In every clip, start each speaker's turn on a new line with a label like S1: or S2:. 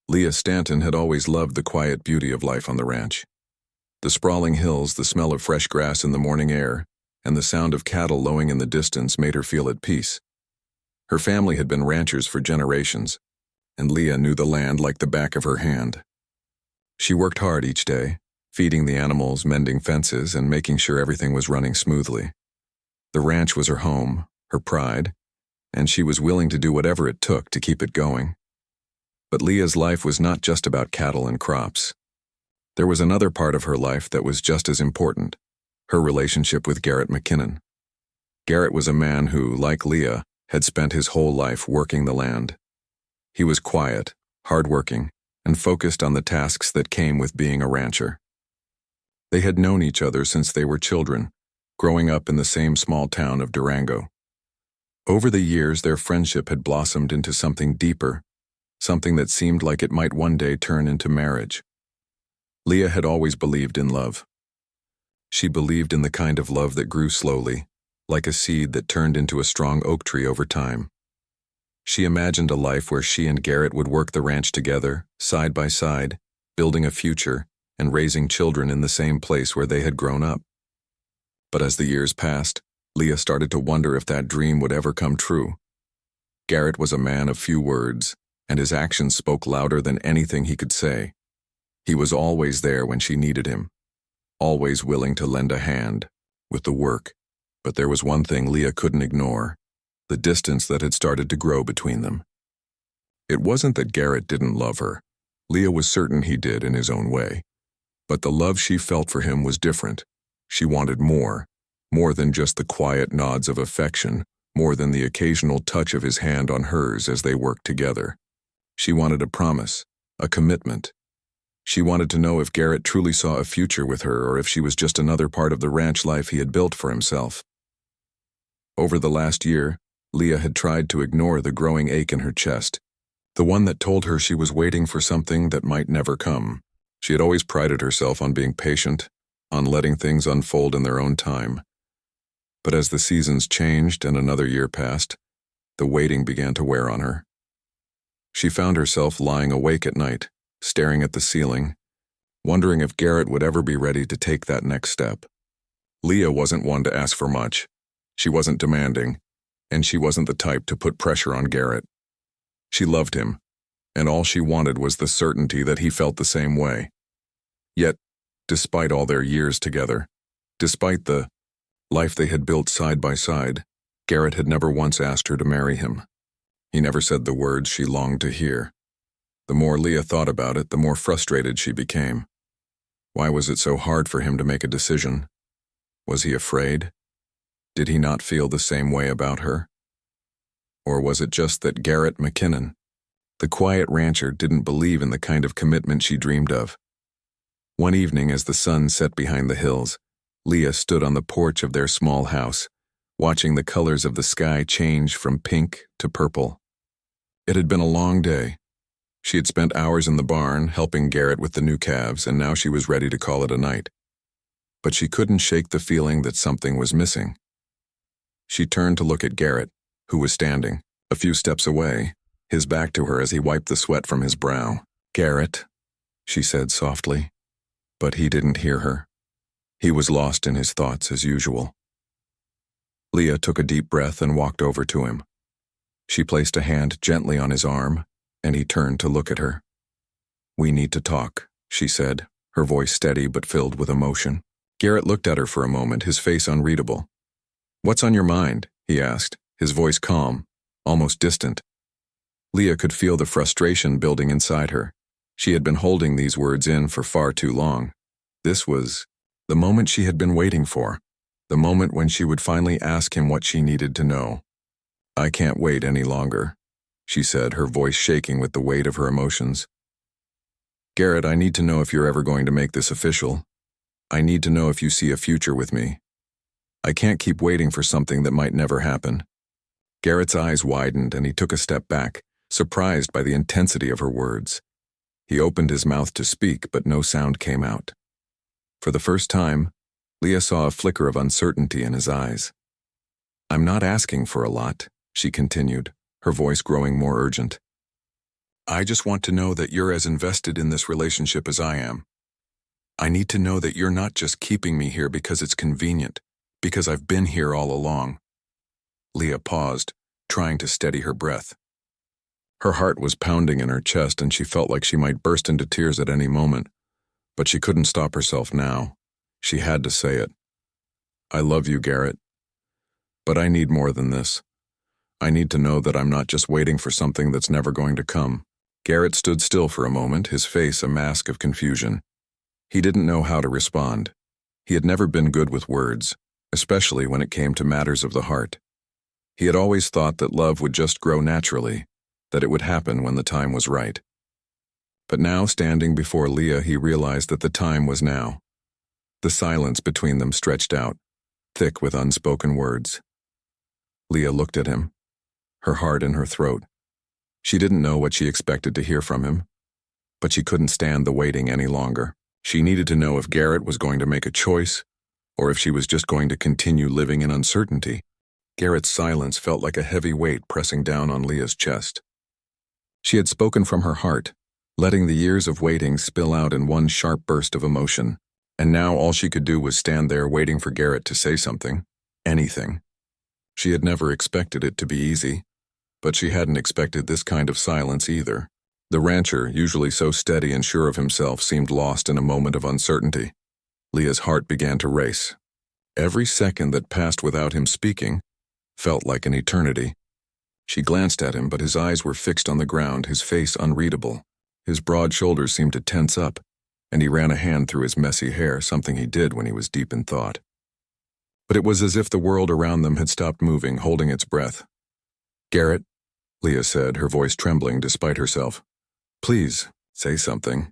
S1: Leah Stanton had always loved the quiet beauty of life on the ranch. The sprawling hills, the smell of fresh grass in the morning air, and the sound of cattle lowing in the distance made her feel at peace. Her family had been ranchers for generations, and Leah knew the land like the back of her hand. She worked hard each day, feeding the animals, mending fences, and making sure everything was running smoothly. The ranch was her home, her pride, and she was willing to do whatever it took to keep it going. But Leah's life was not just about cattle and crops. There was another part of her life that was just as important, her relationship with Garrett McKinnon. Garrett was a man who, like Leah, had spent his whole life working the land. He was quiet, hardworking, and focused on the tasks that came with being a rancher. They had known each other since they were children, growing up in the same small town of Durango. Over the years, their friendship had blossomed into something deeper, something that seemed like it might one day turn into marriage. Leah had always believed in love. She believed in the kind of love that grew slowly, like a seed that turned into a strong oak tree over time. She imagined a life where she and Garrett would work the ranch together, side by side, building a future and raising children in the same place where they had grown up. But as the years passed, Leah started to wonder if that dream would ever come true. Garrett was a man of few words, and his actions spoke louder than anything he could say. He was always there when she needed him, always willing to lend a hand with the work. But there was one thing Leah couldn't ignore, the distance that had started to grow between them. It wasn't that Garrett didn't love her. Leah was certain he did in his own way. But the love she felt for him was different. She wanted more than just the quiet nods of affection, more than the occasional touch of his hand on hers as they worked together. She wanted a promise, a commitment. She wanted to know if Garrett truly saw a future with her or if she was just another part of the ranch life he had built for himself. Over the last year, Leah had tried to ignore the growing ache in her chest, the one that told her she was waiting for something that might never come. She had always prided herself on being patient, on letting things unfold in their own time. But as the seasons changed and another year passed, the waiting began to wear on her. She found herself lying awake at night, staring at the ceiling, wondering if Garrett would ever be ready to take that next step. Leah wasn't one to ask for much. She wasn't demanding, and she wasn't the type to put pressure on Garrett. She loved him, and all she wanted was the certainty that he felt the same way. Yet, despite all their years together, despite the life they had built side by side, Garrett had never once asked her to marry him. He never said the words she longed to hear. The more Leah thought about it, the more frustrated she became. Why was it so hard for him to make a decision? Was he afraid? Did he not feel the same way about her? Or was it just that Garrett McKinnon, the quiet rancher, didn't believe in the kind of commitment she dreamed of? One evening, as the sun set behind the hills, Leah stood on the porch of their small house, watching the colors of the sky change from pink to purple. It had been a long day. She had spent hours in the barn, helping Garrett with the new calves, and now she was ready to call it a night. But she couldn't shake the feeling that something was missing. She turned to look at Garrett, who was standing a few steps away, his back to her as he wiped the sweat from his brow. "Garrett," she said softly. But he didn't hear her. He was lost in his thoughts as usual. Leah took a deep breath and walked over to him. She placed a hand gently on his arm, and he turned to look at her. "We need to talk," she said, her voice steady but filled with emotion. Garrett looked at her for a moment, his face unreadable. "What's on your mind?" he asked, his voice calm, almost distant. Leah could feel the frustration building inside her. She had been holding these words in for far too long. This was the moment she had been waiting for, the moment when she would finally ask him what she needed to know. "I can't wait any longer," she said, her voice shaking with the weight of her emotions. "Garrett, I need to know if you're ever going to make this official. I need to know if you see a future with me. I can't keep waiting for something that might never happen." Garrett's eyes widened and he took a step back, surprised by the intensity of her words. He opened his mouth to speak, but no sound came out. For the first time, Leah saw a flicker of uncertainty in his eyes. "I'm not asking for a lot," she continued, her voice growing more urgent. I just want to know that you're as invested in this relationship as I am. I need to know that you're not just keeping me here because it's convenient, because I've been here all along." Leah paused, trying to steady her breath. Her heart was pounding in her chest and she felt like she might burst into tears at any moment, but she couldn't stop herself now. She had to say it. "I love you, Garrett. But I need more than this. I need to know that I'm not just waiting for something that's never going to come." Garrett stood still for a moment, his face a mask of confusion. He didn't know how to respond. He had never been good with words, especially when it came to matters of the heart. He had always thought that love would just grow naturally, that it would happen when the time was right. But now, standing before Leah, he realized that the time was now. The silence between them stretched out, thick with unspoken words. Leah looked at him, her heart in her throat. She didn't know what she expected to hear from him, but she couldn't stand the waiting any longer. She needed to know if Garrett was going to make a choice, or if she was just going to continue living in uncertainty. Garrett's silence felt like a heavy weight pressing down on Leah's chest. She had spoken from her heart, letting the years of waiting spill out in one sharp burst of emotion, and now all she could do was stand there waiting for Garrett to say something, anything. She had never expected it to be easy, but she hadn't expected this kind of silence either. The rancher, usually so steady and sure of himself, seemed lost in a moment of uncertainty. Leah's heart began to race. Every second that passed without him speaking felt like an eternity. She glanced at him, but his eyes were fixed on the ground, his face unreadable. His broad shoulders seemed to tense up, and he ran a hand through his messy hair, something he did when he was deep in thought. But it was as if the world around them had stopped moving, holding its breath. "Garrett," Leah said, her voice trembling despite herself. "Please, say something."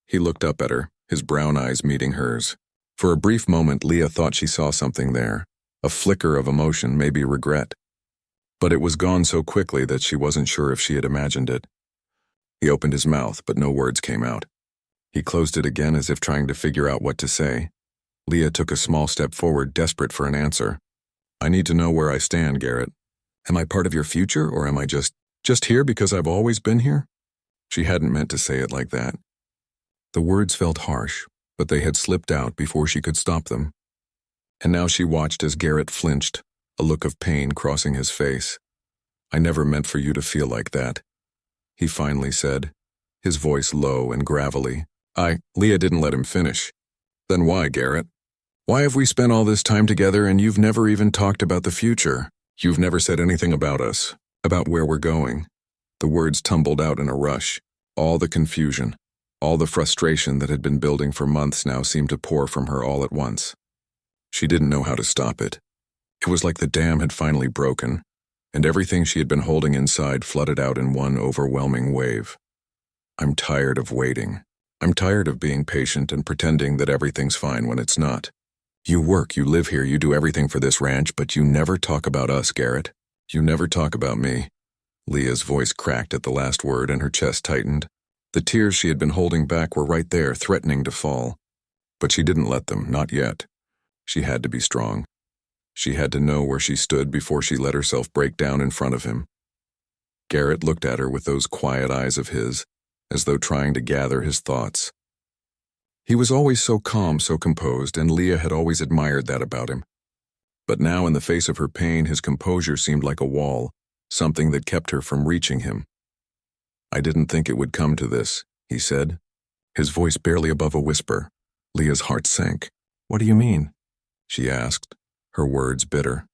S1: He looked up at her, his brown eyes meeting hers. For a brief moment, Leah thought she saw something there, a flicker of emotion, maybe regret. But it was gone so quickly that she wasn't sure if she had imagined it. He opened his mouth, but no words came out. He closed it again as if trying to figure out what to say. Leah took a small step forward, desperate for an answer. "I need to know where I stand, Garrett. Am I part of your future, or am I just here because I've always been here?" She hadn't meant to say it like that. The words felt harsh, but they had slipped out before she could stop them. And now she watched as Garrett flinched, a look of pain crossing his face. "I never meant for you to feel like that," he finally said, his voice low and gravelly. Leah didn't let him finish. "Then why, Garrett? Why have we spent all this time together and you've never even talked about the future? You've never said anything about us, about where we're going." The words tumbled out in a rush. All the confusion, all the frustration that had been building for months now seemed to pour from her all at once. She didn't know how to stop it. It was like the dam had finally broken, and everything she had been holding inside flooded out in one overwhelming wave. "I'm tired of waiting. I'm tired of being patient and pretending that everything's fine when it's not. You work, you live here, you do everything for this ranch, but you never talk about us, Garrett. You never talk about me." Leah's voice cracked at the last word and her chest tightened. The tears she had been holding back were right there, threatening to fall. But she didn't let them, not yet. She had to be strong. She had to know where she stood before she let herself break down in front of him. Garrett looked at her with those quiet eyes of his, as though trying to gather his thoughts. He was always so calm, so composed, and Leah had always admired that about him. But now, in the face of her pain, his composure seemed like a wall, something that kept her from reaching him. "I didn't think it would come to this," he said, his voice barely above a whisper. Leah's heart sank. "What do you mean?" she asked, her words bitter.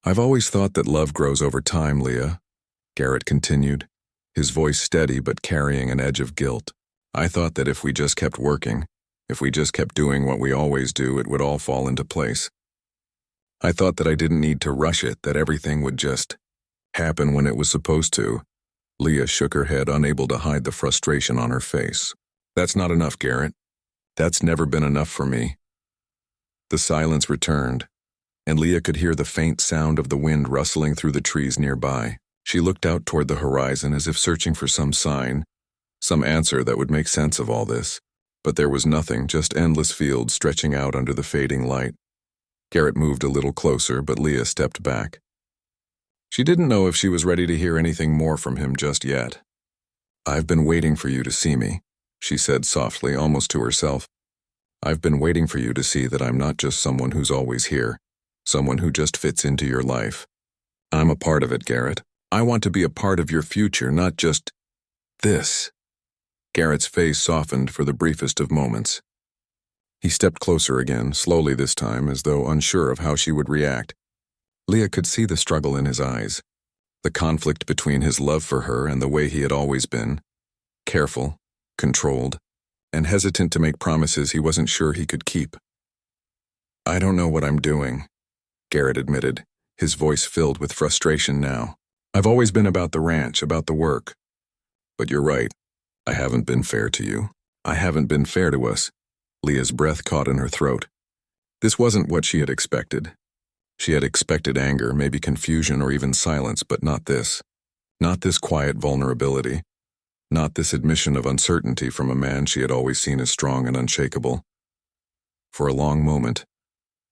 S1: "I've always thought that love grows over time, Leah," Garrett continued, his voice steady but carrying an edge of guilt. "I thought that if we just kept working, if we just kept doing what we always do, it would all fall into place. I thought that I didn't need to rush it, that everything would just happen when it was supposed to." Leah shook her head, unable to hide the frustration on her face. "That's not enough, Garrett. That's never been enough for me." The silence returned, and Leah could hear the faint sound of the wind rustling through the trees nearby. She looked out toward the horizon as if searching for some sign, some answer that would make sense of all this. But there was nothing, just endless fields stretching out under the fading light. Garrett moved a little closer, but Leah stepped back. She didn't know if she was ready to hear anything more from him just yet. "I've been waiting for you to see me," she said softly, almost to herself. "I've been waiting for you to see that I'm not just someone who's always here, someone who just fits into your life. I'm a part of it, Garrett. I want to be a part of your future, not just this." Garrett's face softened for the briefest of moments. He stepped closer again, slowly this time, as though unsure of how she would react. Leah could see the struggle in his eyes, the conflict between his love for her and the way he had always been, careful, controlled, and hesitant to make promises he wasn't sure he could keep. "I don't know what I'm doing," Garrett admitted, his voice filled with frustration now. "I've always been about the ranch, about the work. But you're right, I haven't been fair to you. I haven't been fair to us." Leah's breath caught in her throat. This wasn't what she had expected. She had expected anger, maybe confusion, or even silence, but not this. Not this quiet vulnerability. Not this admission of uncertainty from a man she had always seen as strong and unshakable. For a long moment,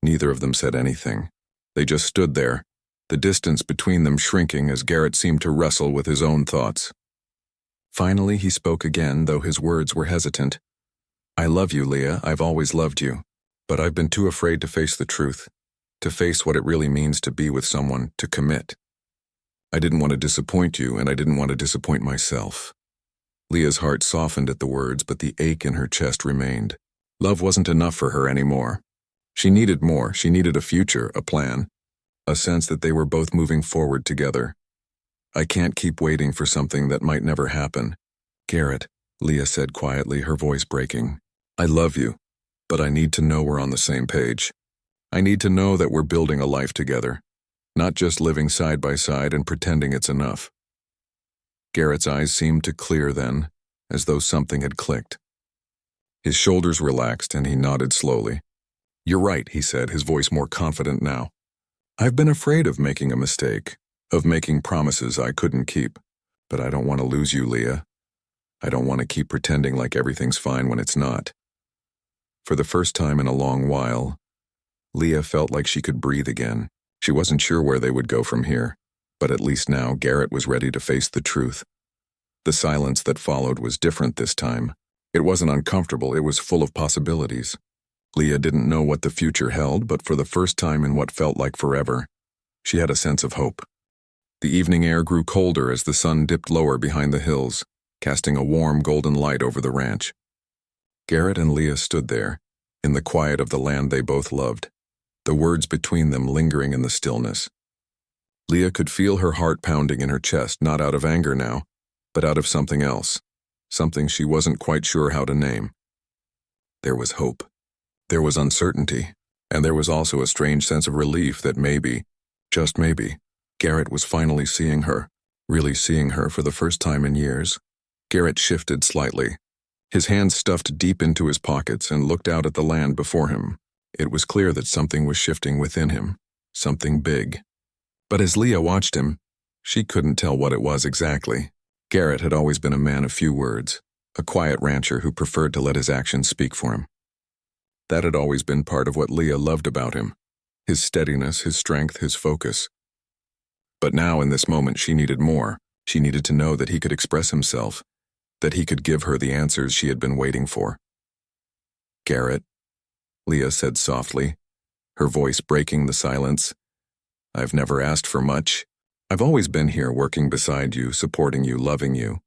S1: neither of them said anything. They just stood there, the distance between them shrinking as Garrett seemed to wrestle with his own thoughts. Finally, he spoke again, though his words were hesitant. "I love you, Leah. I've always loved you. But I've been too afraid to face the truth, to face what it really means to be with someone, to commit. I didn't want to disappoint you, and I didn't want to disappoint myself." Leah's heart softened at the words, but the ache in her chest remained. Love wasn't enough for her anymore. She needed more. She needed a future, a plan, a sense that they were both moving forward together. "I can't keep waiting for something that might never happen." "Garrett," Leah said quietly, her voice breaking, "I love you, but I need to know we're on the same page. I need to know that we're building a life together, not just living side by side and pretending it's enough." Garrett's eyes seemed to clear then, as though something had clicked. His shoulders relaxed and he nodded slowly. "You're right," he said, his voice more confident now. "I've been afraid of making a mistake, of making promises I couldn't keep. But I don't want to lose you, Leah. I don't want to keep pretending like everything's fine when it's not." For the first time in a long while, Leah felt like she could breathe again. She wasn't sure where they would go from here, but at least now Garrett was ready to face the truth. The silence that followed was different this time. It wasn't uncomfortable, it was full of possibilities. Leah didn't know what the future held, but for the first time in what felt like forever, she had a sense of hope. The evening air grew colder as the sun dipped lower behind the hills, casting a warm golden light over the ranch. Garrett and Leah stood there, in the quiet of the land they both loved, the words between them lingering in the stillness. Leah could feel her heart pounding in her chest, not out of anger now, but out of something else, something she wasn't quite sure how to name. There was hope. There was uncertainty, and there was also a strange sense of relief that maybe, just maybe, Garrett was finally seeing her, really seeing her for the first time in years. Garrett shifted slightly, his hands stuffed deep into his pockets, and looked out at the land before him. It was clear that something was shifting within him, something big. But as Leah watched him, she couldn't tell what it was exactly. Garrett had always been a man of few words, a quiet rancher who preferred to let his actions speak for him. That had always been part of what Leah loved about him, his steadiness, his strength, his focus. But now in this moment she needed more. She needed to know that he could express himself, that he could give her the answers she had been waiting for. "Garrett," Leah said softly, her voice breaking the silence, "I've never asked for much. I've always been here working beside you, supporting you, loving you.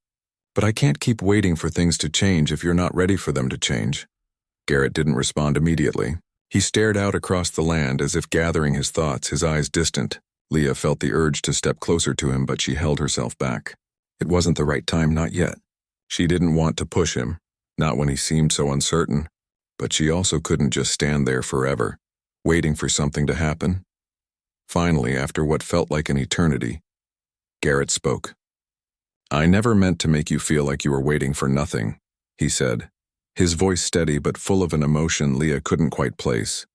S1: But I can't keep waiting for things to change if you're not ready for them to change." Garrett didn't respond immediately. He stared out across the land as if gathering his thoughts, his eyes distant. Leah felt the urge to step closer to him, but she held herself back. It wasn't the right time, not yet. She didn't want to push him, not when he seemed so uncertain, but she also couldn't just stand there forever, waiting for something to happen. Finally, after what felt like an eternity, Garrett spoke. "I never meant to make you feel like you were waiting for nothing," he said, his voice steady but full of an emotion Leah couldn't quite place.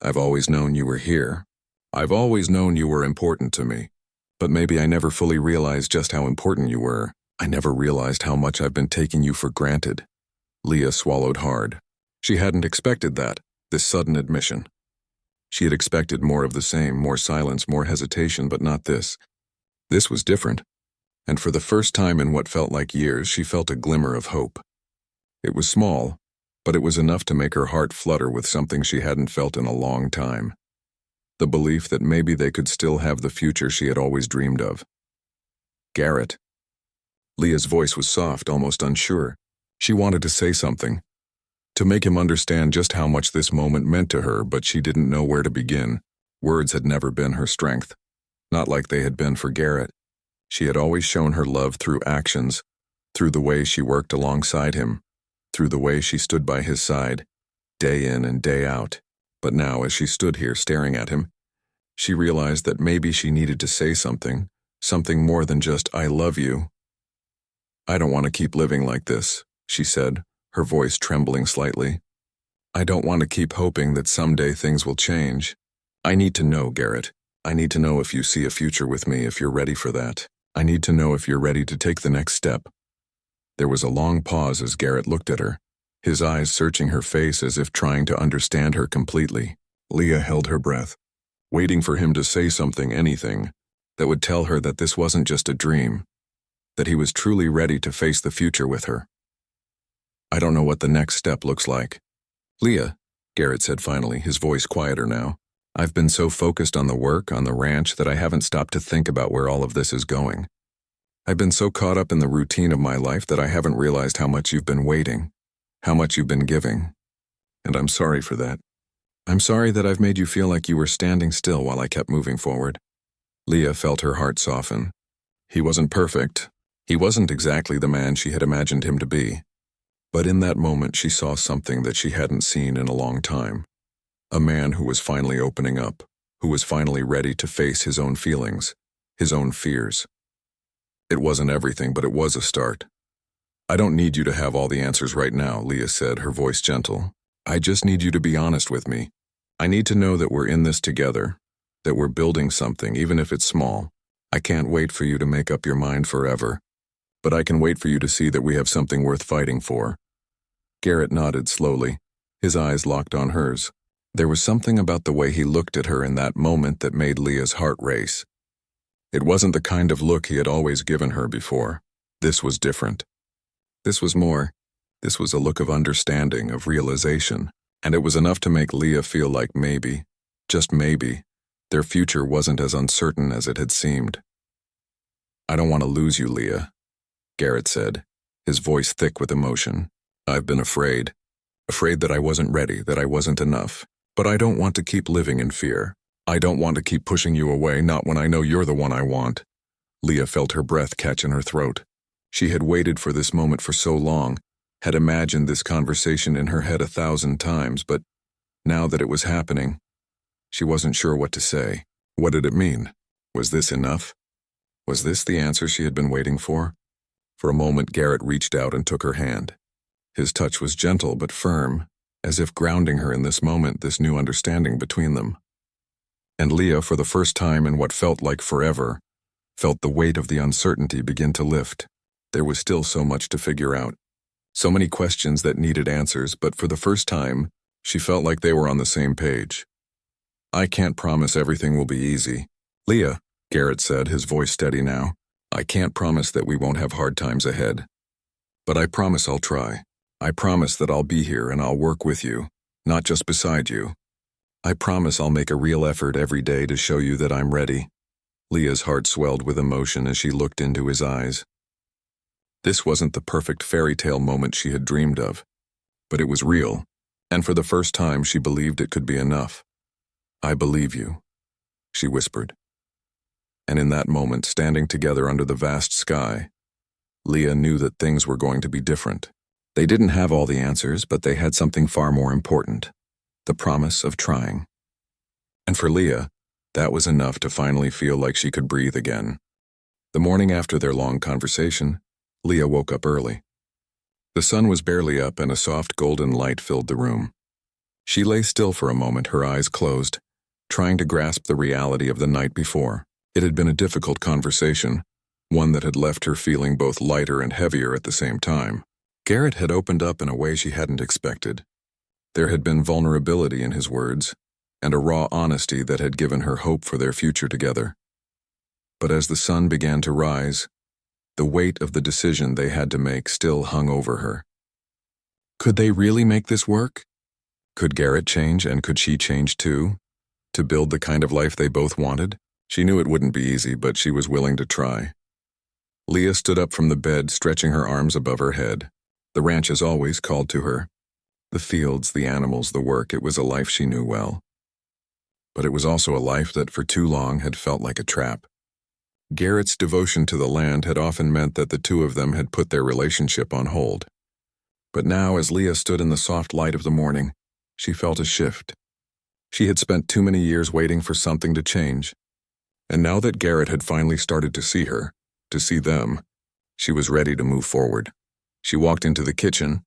S1: "I've always known you were here. I've always known you were important to me. But maybe I never fully realized just how important you were. I never realized how much I've been taking you for granted." Leah swallowed hard. She hadn't expected that, this sudden admission. She had expected more of the same, more silence, more hesitation, but not this. This was different. And for the first time in what felt like years, she felt a glimmer of hope. It was small, but it was enough to make her heart flutter with something she hadn't felt in a long time. The belief that maybe they could still have the future she had always dreamed of. Garrett. Leah's voice was soft, almost unsure. She wanted to say something, to make him understand just how much this moment meant to her, but she didn't know where to begin. Words had never been her strength, not like they had been for Garrett. She had always shown her love through actions, through the way she worked alongside him, through the way she stood by his side, day in and day out. But now, as she stood here staring at him, she realized that maybe she needed to say something more than just, "I love you." "I don't want to keep living like this," she said, her voice trembling slightly. "I don't want to keep hoping that someday things will change. I need to know, Garrett. I need to know if you see a future with me, if you're ready for that. I need to know if you're ready to take the next step." There was a long pause as Garrett looked at her, his eyes searching her face as if trying to understand her completely. Leah held her breath, waiting for him to say something, anything, that would tell her that this wasn't just a dream, that he was truly ready to face the future with her. "I don't know what the next step looks like." "Leah," Garrett said finally, his voice quieter now, "I've been so focused on the work, on the ranch, that I haven't stopped to think about where all of this is going. I've been so caught up in the routine of my life that I haven't realized how much you've been waiting, how much you've been giving. And I'm sorry for that. I'm sorry that I've made you feel like you were standing still while I kept moving forward." Leah felt her heart soften. He wasn't perfect. He wasn't exactly the man she had imagined him to be. But in that moment she saw something that she hadn't seen in a long time. A man who was finally opening up, who was finally ready to face his own feelings, his own fears. It wasn't everything, but it was a start. "I don't need you to have all the answers right now," Leah said, her voice gentle. "I just need you to be honest with me. I need to know that we're in this together, that we're building something, even if it's small. I can't wait for you to make up your mind forever, but I can wait for you to see that we have something worth fighting for." Garrett nodded slowly, his eyes locked on hers. There was something about the way he looked at her in that moment that made Leah's heart race. It wasn't the kind of look he had always given her before. This was different. This was more. This was a look of understanding, of realization, and it was enough to make Leah feel like maybe, just maybe, their future wasn't as uncertain as it had seemed. "I don't want to lose you, Leah," Garrett said, his voice thick with emotion. "I've been afraid that I wasn't ready, that I wasn't enough. But I don't want to keep living in fear. I don't want to keep pushing you away, not when I know you're the one I want." Leah felt her breath catch in her throat. She had waited for this moment for so long, had imagined this conversation in her head 1,000 times, but now that it was happening, she wasn't sure what to say. What did it mean? Was this enough? Was this the answer she had been waiting for? For a moment, Garrett reached out and took her hand. His touch was gentle but firm, as if grounding her in this moment, this new understanding between them. And Leah, for the first time in what felt like forever, felt the weight of the uncertainty begin to lift. There was still so much to figure out. So many questions that needed answers, but for the first time, she felt like they were on the same page. "I can't promise everything will be easy." "Leah," Garrett said, his voice steady now, "I can't promise that we won't have hard times ahead. But I promise I'll try. I promise that I'll be here and I'll work with you, not just beside you. I promise I'll make a real effort every day to show you that I'm ready." Leah's heart swelled with emotion as she looked into his eyes. This wasn't the perfect fairy tale moment she had dreamed of, but it was real, and for the first time she believed it could be enough. "I believe you," she whispered. And in that moment, standing together under the vast sky, Leah knew that things were going to be different. They didn't have all the answers, but they had something far more important: the promise of trying. And for Leah, that was enough to finally feel like she could breathe again. The morning after their long conversation, Leah woke up early. The sun was barely up and a soft golden light filled the room. She lay still for a moment, her eyes closed, trying to grasp the reality of the night before. It had been a difficult conversation, one that had left her feeling both lighter and heavier at the same time. Garrett had opened up in a way she hadn't expected. There had been vulnerability in his words, and a raw honesty that had given her hope for their future together. But as the sun began to rise, The weight of the decision they had to make still hung over her. Could they really make this work? Could Garrett change, and could she change too? To build the kind of life they both wanted? She knew it wouldn't be easy, but she was willing to try. Leah stood up from the bed, stretching her arms above her head. The ranch as always called to her. The fields, the animals, the work, it was a life she knew well. But it was also a life that for too long had felt like a trap. Garrett's devotion to the land had often meant that the two of them had put their relationship on hold. But now, as Leah stood in the soft light of the morning, she felt a shift. She had spent too many years waiting for something to change. And now that Garrett had finally started to see her, to see them, she was ready to move forward. She walked into the kitchen,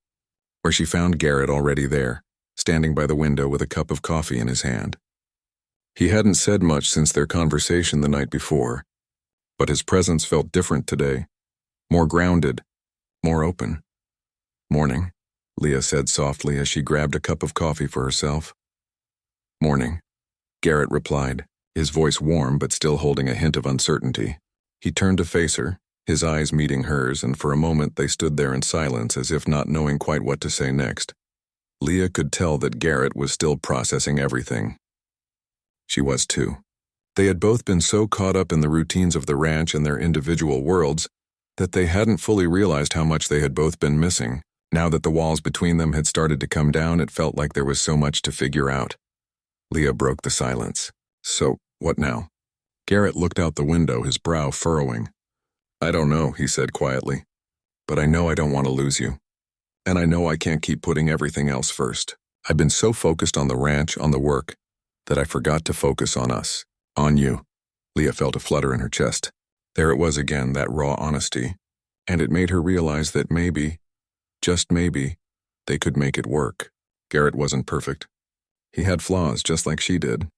S1: where she found Garrett already there, standing by the window with a cup of coffee in his hand. He hadn't said much since their conversation the night before, but his presence felt different today, more grounded, more open. "Morning," Leah said softly as she grabbed a cup of coffee for herself. "Morning," Garrett replied, his voice warm but still holding a hint of uncertainty. He turned to face her, his eyes meeting hers, and for a moment they stood there in silence as if not knowing quite what to say next. Leah could tell that Garrett was still processing everything. She was too. They had both been so caught up in the routines of the ranch and their individual worlds that they hadn't fully realized how much they had both been missing. Now that the walls between them had started to come down, it felt like there was so much to figure out. Leah broke the silence. "So, what now?" Garrett looked out the window, his brow furrowing. "I don't know," he said quietly. "But I know I don't want to lose you. And I know I can't keep putting everything else first. I've been so focused on the ranch, on the work, that I forgot to focus on us, on you." Leah felt a flutter in her chest. There it was again, that raw honesty. And it made her realize that maybe, just maybe, they could make it work. Garrett wasn't perfect. He had flaws just like she did.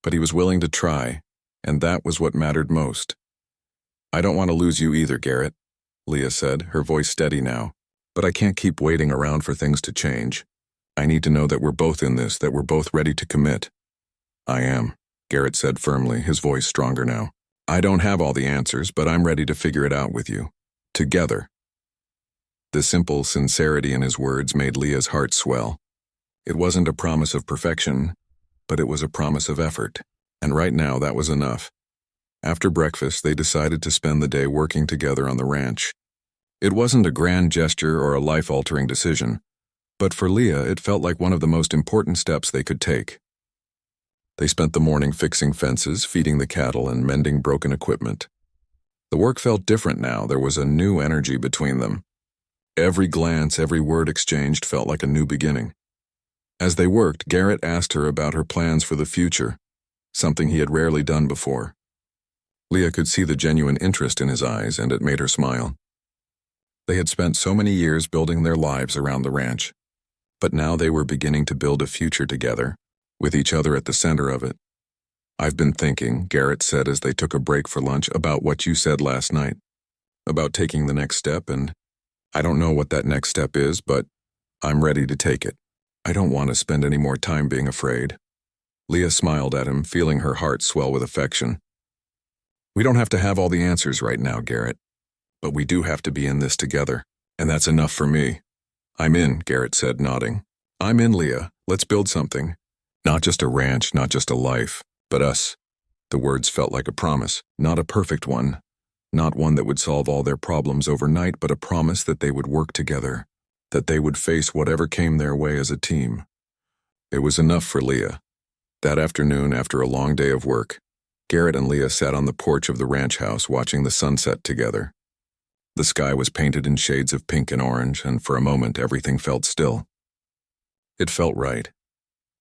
S1: But he was willing to try, and that was what mattered most. "I don't want to lose you either, Garrett," Leah said, her voice steady now. "But I can't keep waiting around for things to change. I need to know that we're both in this, that we're both ready to commit." "I am," Garrett said firmly, his voice stronger now. "I don't have all the answers, but I'm ready to figure it out with you. Together." The simple sincerity in his words made Leah's heart swell. It wasn't a promise of perfection, but it was a promise of effort, and right now that was enough. After breakfast, they decided to spend the day working together on the ranch. It wasn't a grand gesture or a life-altering decision, but for Leah it felt like one of the most important steps they could take. They spent the morning fixing fences, feeding the cattle, and mending broken equipment. The work felt different now. There was a new energy between them. Every glance, every word exchanged felt like a new beginning. As they worked, Garrett asked her about her plans for the future, something he had rarely done before. Leah could see the genuine interest in his eyes, and it made her smile. They had spent so many years building their lives around the ranch, but now they were beginning to build a future together, with each other at the center of it. "I've been thinking," Garrett said as they took a break for lunch, "about what you said last night, about taking the next step, and I don't know what that next step is, but I'm ready to take it. I don't want to spend any more time being afraid." Leah smiled at him, feeling her heart swell with affection. "We don't have to have all the answers right now, Garrett, but we do have to be in this together, and that's enough for me." "I'm in," Garrett said, nodding. "I'm in, Leah. Let's build something. Not just a ranch, not just a life, but us." The words felt like a promise, not a perfect one, not one that would solve all their problems overnight, but a promise that they would work together, that they would face whatever came their way as a team. It was enough for Leah. That afternoon, after a long day of work, Garrett and Leah sat on the porch of the ranch house watching the sunset together. The sky was painted in shades of pink and orange, and for a moment everything felt still. It felt right.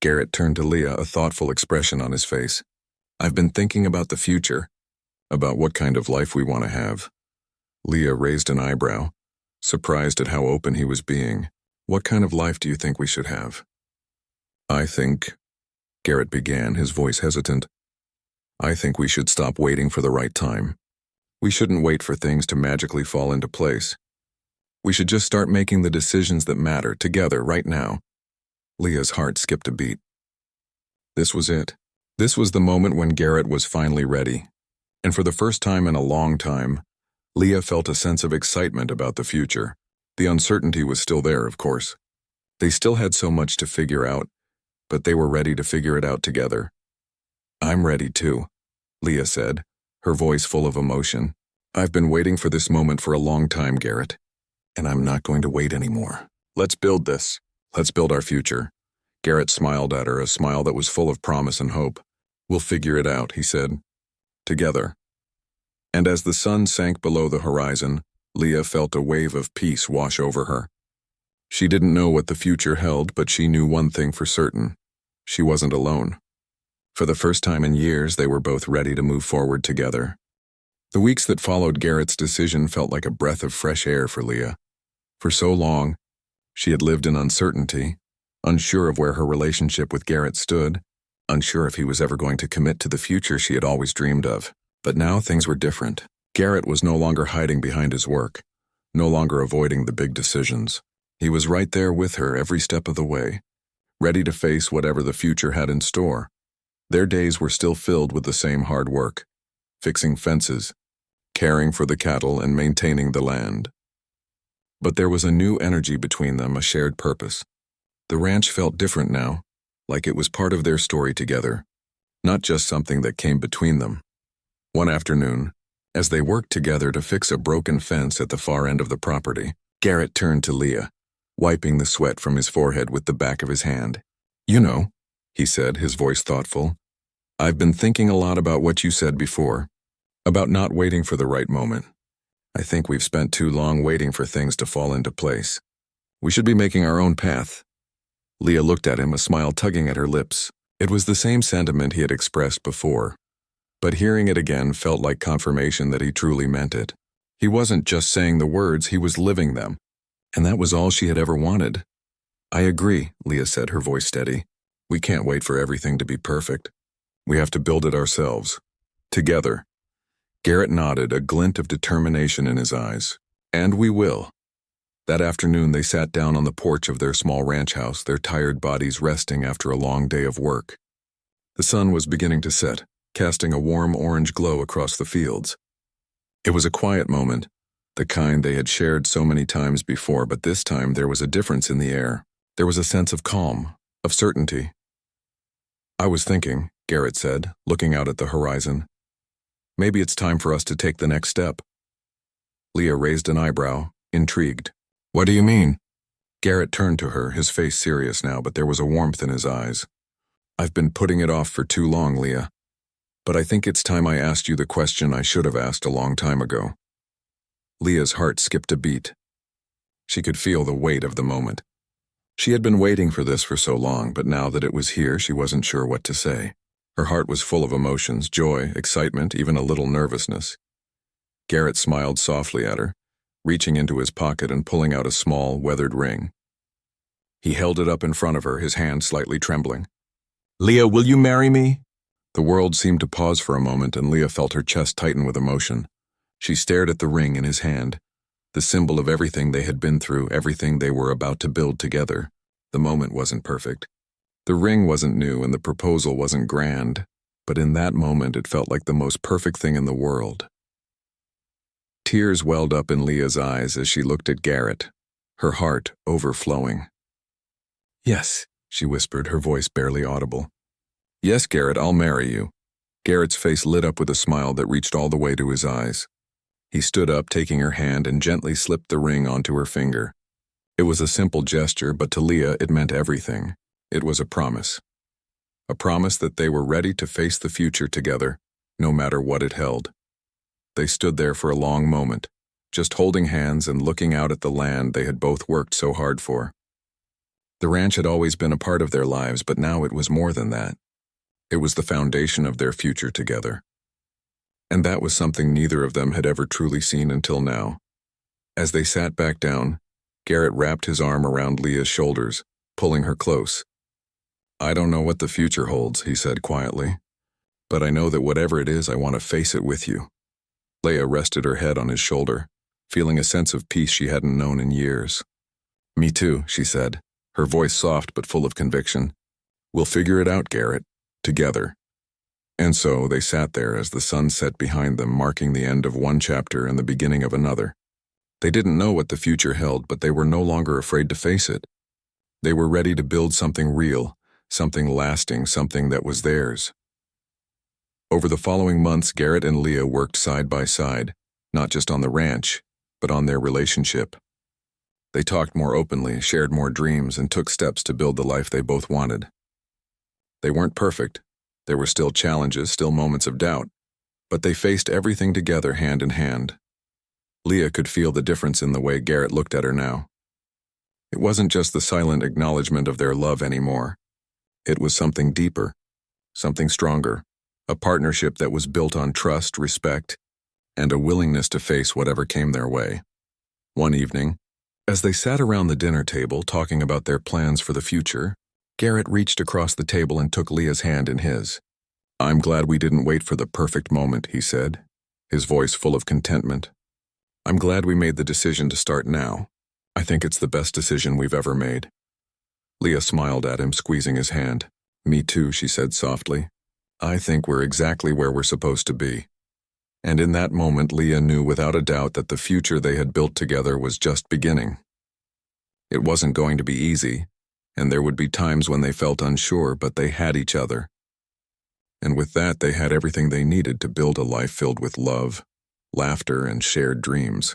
S1: Garrett turned to Leah, a thoughtful expression on his face. "I've been thinking about the future, about what kind of life we want to have." Leah raised an eyebrow, surprised at how open he was being. "What kind of life do you think we should have?" "I think," Garrett began, his voice hesitant, "I think we should stop waiting for the right time. We shouldn't wait for things to magically fall into place. We should just start making the decisions that matter together right now." Leah's heart skipped a beat. This was it. This was the moment when Garrett was finally ready. And for the first time in a long time, Leah felt a sense of excitement about the future. The uncertainty was still there, of course. They still had so much to figure out, but they were ready to figure it out together. "I'm ready too," Leah said, her voice full of emotion. "I've been waiting for this moment for a long time, Garrett, and I'm not going to wait anymore. Let's build this. Let's build our future." Garrett smiled at her, a smile that was full of promise and hope. "We'll figure it out," he said. "Together." And as the sun sank below the horizon, Leah felt a wave of peace wash over her. She didn't know what the future held, but she knew one thing for certain. She wasn't alone. For the first time in years, they were both ready to move forward together. The weeks that followed Garrett's decision felt like a breath of fresh air for Leah. For so long, she had lived in uncertainty, unsure of where her relationship with Garrett stood, unsure if he was ever going to commit to the future she had always dreamed of. But now things were different. Garrett was no longer hiding behind his work, no longer avoiding the big decisions. He was right there with her every step of the way, ready to face whatever the future had in store. Their days were still filled with the same hard work, fixing fences, caring for the cattle, and maintaining the land. But there was a new energy between them, a shared purpose. The ranch felt different now, like it was part of their story together, not just something that came between them. One afternoon, as they worked together to fix a broken fence at the far end of the property, Garrett turned to Leah, wiping the sweat from his forehead with the back of his hand. "You know," he said, his voice thoughtful, "I've been thinking a lot about what you said before, about not waiting for the right moment. I think we've spent too long waiting for things to fall into place. We should be making our own path." Leah looked at him, a smile tugging at her lips. It was the same sentiment he had expressed before, but hearing it again felt like confirmation that he truly meant it. He wasn't just saying the words, he was living them, and that was all she had ever wanted. "I agree," Leah said, her voice steady. "We can't wait for everything to be perfect. We have to build it ourselves. Together." Garrett nodded, a glint of determination in his eyes. "And we will." That afternoon they sat down on the porch of their small ranch house, their tired bodies resting after a long day of work. The sun was beginning to set, casting a warm orange glow across the fields. It was a quiet moment, the kind they had shared so many times before, but this time there was a difference in the air. There was a sense of calm, of certainty. "I was thinking," Garrett said, looking out at the horizon, "maybe it's time for us to take the next step." Leah raised an eyebrow, intrigued. "What do you mean?" Garrett turned to her, his face serious now, but there was a warmth in his eyes. "I've been putting it off for too long, Leah. But I think it's time I asked you the question I should have asked a long time ago." Leah's heart skipped a beat. She could feel the weight of the moment. She had been waiting for this for so long, but now that it was here, she wasn't sure what to say. Her heart was full of emotions, joy, excitement, even a little nervousness. Garrett smiled softly at her, reaching into his pocket and pulling out a small, weathered ring. He held it up in front of her, his hand slightly trembling. "Leah, will you marry me?" The world seemed to pause for a moment, and Leah felt her chest tighten with emotion. She stared at the ring in his hand, the symbol of everything they had been through, everything they were about to build together. The moment wasn't perfect. The ring wasn't new and the proposal wasn't grand, but in that moment it felt like the most perfect thing in the world. Tears welled up in Leah's eyes as she looked at Garrett, her heart overflowing. "Yes," she whispered, her voice barely audible. "Yes, Garrett, I'll marry you." Garrett's face lit up with a smile that reached all the way to his eyes. He stood up, taking her hand, and gently slipped the ring onto her finger. It was a simple gesture, but to Leah it meant everything. It was a promise. A promise that they were ready to face the future together, no matter what it held. They stood there for a long moment, just holding hands and looking out at the land they had both worked so hard for. The ranch had always been a part of their lives, but now it was more than that. It was the foundation of their future together. And that was something neither of them had ever truly seen until now. As they sat back down, Garrett wrapped his arm around Leah's shoulders, pulling her close. "I don't know what the future holds," he said quietly, "but I know that whatever it is, I want to face it with you." Leah rested her head on his shoulder, feeling a sense of peace she hadn't known in years. "Me too," she said, her voice soft but full of conviction. "We'll figure it out, Garrett. Together." And so they sat there as the sun set behind them, marking the end of one chapter and the beginning of another. They didn't know what the future held, but they were no longer afraid to face it. They were ready to build something real, something lasting, something that was theirs. Over the following months, Garrett and Leah worked side by side, not just on the ranch, but on their relationship. They talked more openly, shared more dreams, and took steps to build the life they both wanted. They weren't perfect. There were still challenges, still moments of doubt, but they faced everything together hand in hand. Leah could feel the difference in the way Garrett looked at her now. It wasn't just the silent acknowledgement of their love anymore. It was something deeper, something stronger, a partnership that was built on trust, respect, and a willingness to face whatever came their way. One evening, as they sat around the dinner table talking about their plans for the future, Garrett reached across the table and took Leah's hand in his. "I'm glad we didn't wait for the perfect moment," he said, his voice full of contentment. "I'm glad we made the decision to start now. I think it's the best decision we've ever made." Leah smiled at him, squeezing his hand. "Me too," she said softly. "I think we're exactly where we're supposed to be." And in that moment, Leah knew without a doubt that the future they had built together was just beginning. It wasn't going to be easy, and there would be times when they felt unsure, but they had each other. And with that, they had everything they needed to build a life filled with love, laughter, and shared dreams.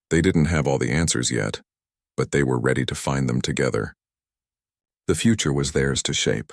S1: They didn't have all the answers yet, but they were ready to find them together. The future was theirs to shape.